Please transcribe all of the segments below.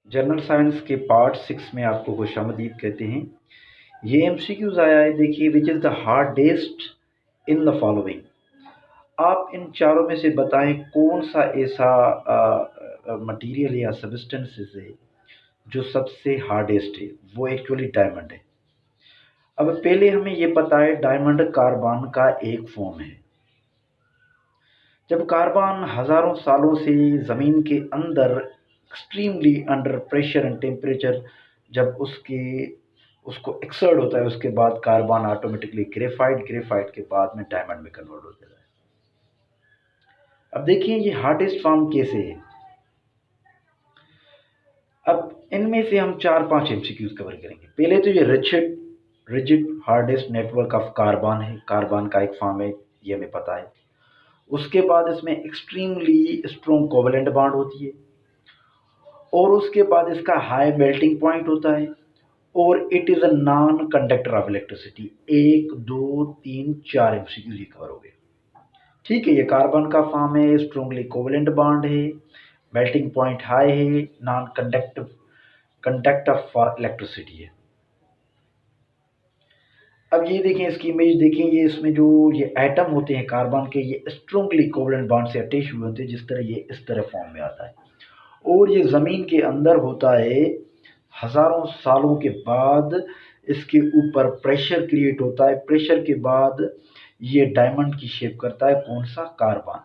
General science के part 6 में आपको खुशामदीद कहते हैं। ये एमसीक्यूज आया है, देखिए, which is the hardest in the following. आप इन चारों में से बताएं कौन सा ऐसा मटेरियल या सब्सटेंसेस है जो सबसे हार्डेस्ट है। वो एक्चुअली डायमंड है। अब पहले हमें ये पता है डायमंड कार्बन का एक फॉर्म है। जब कार्बन हजारों सालों से ज़मीन के अंदर extremely under pressure and temperature जब उसको एक्सर्ट होता है, उसके बाद कार्बन ऑटोमेटिकली ग्रेफाइट के बाद में डायमंड में कन्वर्ट हो जाता है। अब देखिए ये हार्डेस्ट फॉर्म कैसे है। अब इनमें से हम 4-5 एमसीक्यूज कवर करेंगे। पहले तो ये rigid hardest network of carbon है, कार्बन का एक फॉर्म है, ये हमें पता है। उसके बाद इसमें एक्सट्रीमली स्ट्रॉन्ग कोवेलेंट बॉन्ड होती है, और उसके बाद इसका हाई मेल्टिंग पॉइंट होता है, और it is a non conductor of electricity. 1, 2, 3, 4 MCQ ये कवर हो गए। ठीक है, ये कार्बन का फॉर्म है, स्ट्रॉन्गली कोवेलेंट बॉन्ड है, मेल्टिंग पॉइंट हाई है, नॉन कंडक्टर फॉर इलेक्ट्रिसिटी है। अब ये देखें, इसकी इमेज देखें, ये इसमें जो ये एटम होते हैं कार्बन के, ये स्ट्रॉन्गली कोवेलेंट बॉन्ड से अटैच हुए होते हैं, जिस तरह ये इस तरह फॉर्म में आता है, और ये ज़मीन के अंदर होता है। हज़ारों सालों के बाद इसके ऊपर प्रेशर क्रिएट होता है, प्रेशर के बाद ये डायमंड की शेप करता है, कौन सा, कार्बन।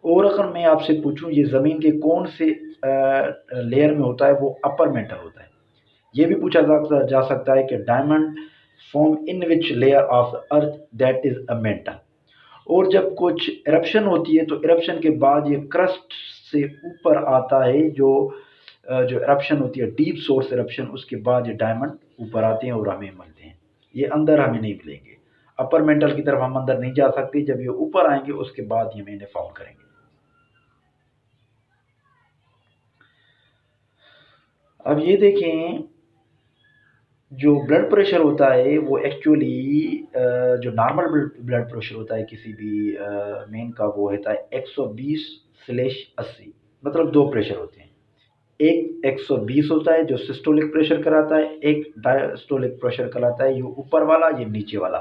और अगर मैं आपसे पूछूं ये ज़मीन के कौन से लेयर में होता है, वो अपर मेंटल होता है। ये भी पूछा जा सकता है कि diamond form in which layer of earth, that is a mental. और जब कुछ इरप्शन होती है तो इरप्शन के बाद ये क्रस्ट से ऊपर आता है, जो इरप्शन होती है डीप सोर्स इरप्शन, उसके बाद ये डायमंड ऊपर आते हैं और हमें मिलते हैं। ये अंदर हमें नहीं मिलेंगे, अपर मेंटल की तरफ हम अंदर नहीं जा सकते। जब ये ऊपर आएंगे उसके बाद ये हमें फाउंड करेंगे। अब ये देखें, जो ब्लड प्रेशर होता है वो एक्चुअली जो नॉर्मल ब्लड प्रेशर होता है किसी भी मेन का, वो होता है 120/80। मतलब दो प्रेशर होते हैं, एक 120 होता है जो सिस्टोलिक प्रेशर कराता है, एक डायस्टोलिक प्रेशर कराता है, ये ऊपर वाला ये नीचे वाला।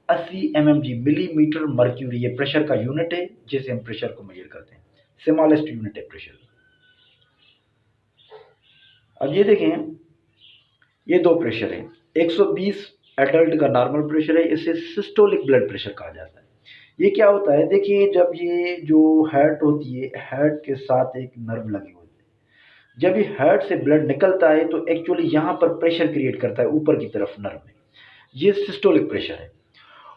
80 mmG मिलीमीटर मर्क्यूरी ये प्रेशर का यूनिट है, जिसे हम प्रेशर को मेजर करते हैं। स्मॉलेस्ट यूनिट है प्रेशर। अब ये देखें, ये दो प्रेशर है। 120 एडल्ट का नॉर्मल प्रेशर है, इसे सिस्टोलिक ब्लड प्रेशर कहा जाता है। ये क्या होता है, देखिए, जब ये जो हार्ट होती है, हार्ट के साथ एक नर्व लगे होते हैं, जब ये हार्ट से ब्लड निकलता है तो एक्चुअली यहाँ पर प्रेशर क्रिएट करता है ऊपर की तरफ नर्व में, ये सिस्टोलिक प्रेशर है।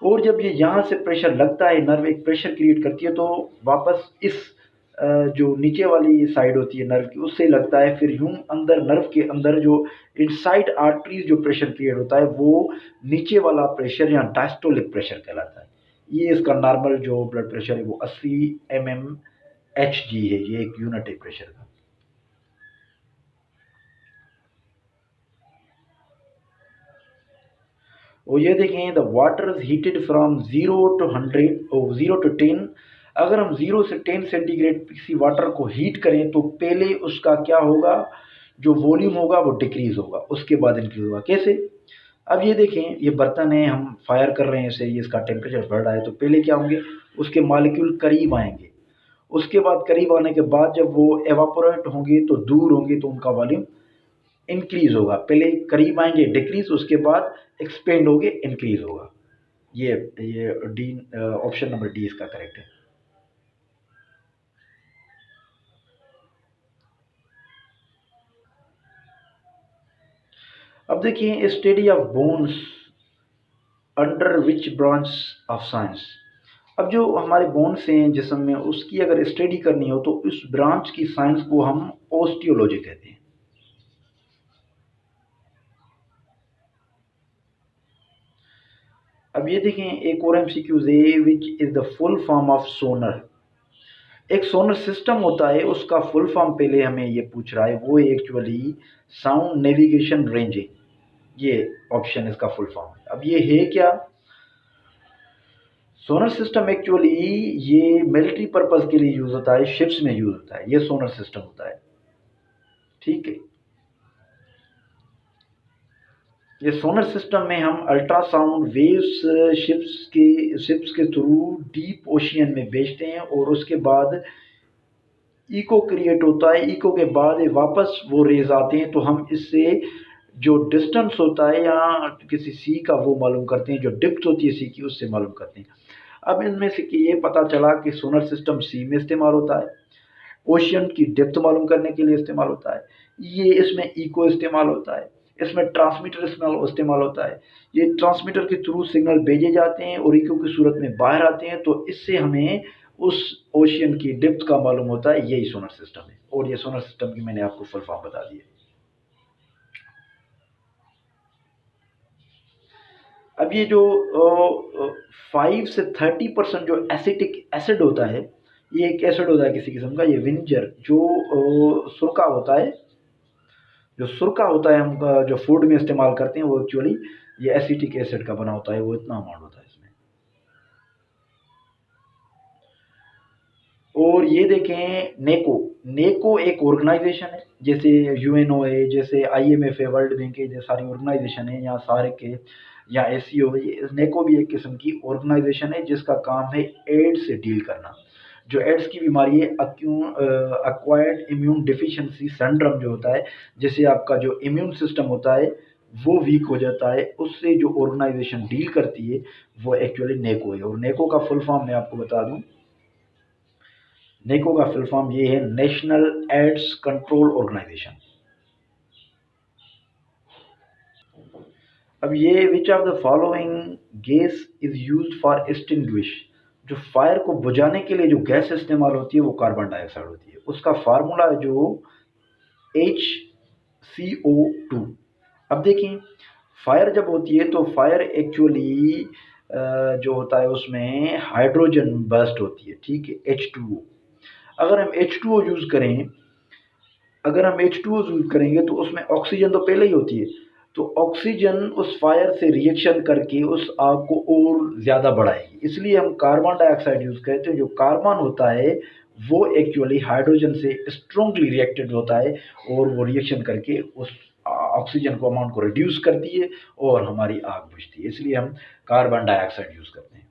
और जब ये यहाँ से प्रेशर लगता है, नर्व एक प्रेशर क्रिएट करती है, तो वापस इस जो नीचे वाली साइड होती है नर्व की, उससे लगता है, फिर यूं अंदर नर्व के अंदर जो इनसाइड आर्टरीज जो प्रेशर क्रिएट होता है, वो नीचे वाला प्रेशर या डायस्टोलिक प्रेशर कहलाता है। ये इसका नॉर्मल जो ब्लड प्रेशर है वो 80 mmHg है, ये एक यूनिट है प्रेशर का। और ये देखें, the water is heated from 0 to 100 और 0 to 10। अगर हम 0 से 10 सेंटीग्रेड किसी वाटर को हीट करें तो पहले उसका क्या होगा, जो वॉल्यूम होगा वो डिक्रीज होगा, उसके बाद इंक्रीज होगा। कैसे, अब ये देखें, ये बर्तन है, हम फायर कर रहे हैं इसे, ये इसका टेम्परेचर बढ़ रहा है, तो पहले क्या होंगे, उसके मॉलिक्यूल करीब आएंगे, उसके बाद करीब आने के बाद जब वो एवापोरेट होंगे तो दूर होंगे, तो उनका वॉल्यूम इंक्रीज होगा। पहले करीब आएंगे डिक्रीज, उसके बाद एक्सपेंड होगे इंक्रीज होगा। ये डी, ऑप्शन नंबर डी इसका करेक्ट है। अब देखिए, study of bones under which branch of science. अब जो हमारे बोन्स हैं जिस्म में, उसकी अगर स्टडी करनी हो तो उस ब्रांच की साइंस को हम ओस्टियोलॉजी कहते हैं। अब ये देखें, एक और एमसीक्यूज है, which is the full form of sonar. एक सोनर सिस्टम होता है, उसका फुल फॉर्म पहले हमें ये पूछ रहा है, वो एक्चुअली साउंड नेविगेशन रेंज है, ये ऑप्शन इसका फुल फॉर्म है। अब ये है क्या, सोनर सिस्टम एक्चुअली ये मिलिट्री पर्पज के लिए यूज होता है, शिप्स में यूज होता है, ये सोनर सिस्टम होता है। ठीक है। ये सोलर सिस्टम में हम अल्ट्रासाउंड वेव्स शिप्स के थ्रू डीप ओशियन में भेजते हैं और उसके बाद इको क्रिएट होता है। इको के बाद ये वापस वो रेज आते हैं, तो हम इससे जो डिस्टेंस होता है या किसी सी का वो मालूम करते हैं, जो डिप्थ होती है सी की उससे मालूम करते हैं। अब इनमें से कि ये पता चला कि सोलर सिस्टम सी में इस्तेमाल होता है, ओशियन की डेप्थ मालूम करने के लिए इस्तेमाल होता है, ये इसमें इको इस्तेमाल होता है, इसमें ट्रांसमीटर इस्तेमाल होता है। ये ट्रांसमीटर के थ्रू सिग्नल भेजे जाते हैं और इको की सूरत में बाहर आते हैं, तो इससे हमें उस ओशियन की डेप्थ का मालूम होता है। यही सोलर सिस्टम है, और ये सोलर सिस्टम की मैंने आपको फुल फॉर्म बता दी है। अब ये जो 5 से 30% जो एसिटिक एसिड होता है, ये एक एसिड होता है किसी किस्म का, ये विंजर जो सुरका होता है, जो सुरका होता है हम जो फूड में इस्तेमाल करते हैं, वो एक्चुअली ये एसिटिक एसिड का बना होता है, वो इतना अमाउंट होता है इसमें। और ये देखें नेको, नेको एक ऑर्गेनाइजेशन है, जैसे यूएनओ है, जैसे आईएमएफ है, वर्ल्ड बैंक है, जैसे सारी ऑर्गेनाइजेशन है, या सार्क है, या एससीओ है। नेको भी एक किस्म की ऑर्गेनाइजेशन है जिसका काम है एड्स से डील करना। जो एड्स की बीमारी है, अक्वायर्ड इम्यून डिफिशिएंसी सिंड्रोम जो होता है, जैसे आपका जो इम्यून सिस्टम होता है वो वीक हो जाता है, उससे जो ऑर्गेनाइजेशन डील करती है वो एक्चुअली नेको है। और नेको का फुल फॉर्म मैं आपको बता दूं, नेको का फुल फॉर्म ये है, नेशनल एड्स कंट्रोल ऑर्गेनाइजेशन। अब ये which of the following gas is used for extinguish, जो फायर को बुझाने के लिए जो गैस इस्तेमाल होती है वो कार्बन डाइऑक्साइड होती है। उसका फार्मूला है जो HCO2। अब देखिए, फायर जब होती है तो फायर एक्चुअली जो होता है उसमें हाइड्रोजन बर्स्ट होती है, ठीक है, H2O। अगर हम H2O यूज करें, अगर हम H2O यूज करेंगे तो उसमें ऑक्सीजन तो पहले ही होती है, तो ऑक्सीजन उस फायर से रिएक्शन करके उस आग को और ज़्यादा बढ़ाएगी, इसलिए हम कार्बन डाइऑक्साइड यूज़ करते हैं। जो कार्बन होता है वो एक्चुअली हाइड्रोजन से स्ट्रॉन्गली रिएक्टेड होता है, और वो रिएक्शन करके उस ऑक्सीजन को अमाउंट को रिड्यूस करती है और हमारी आग बुझती है, इसलिए हम कार्बन डाइऑक्साइड यूज़ करते हैं।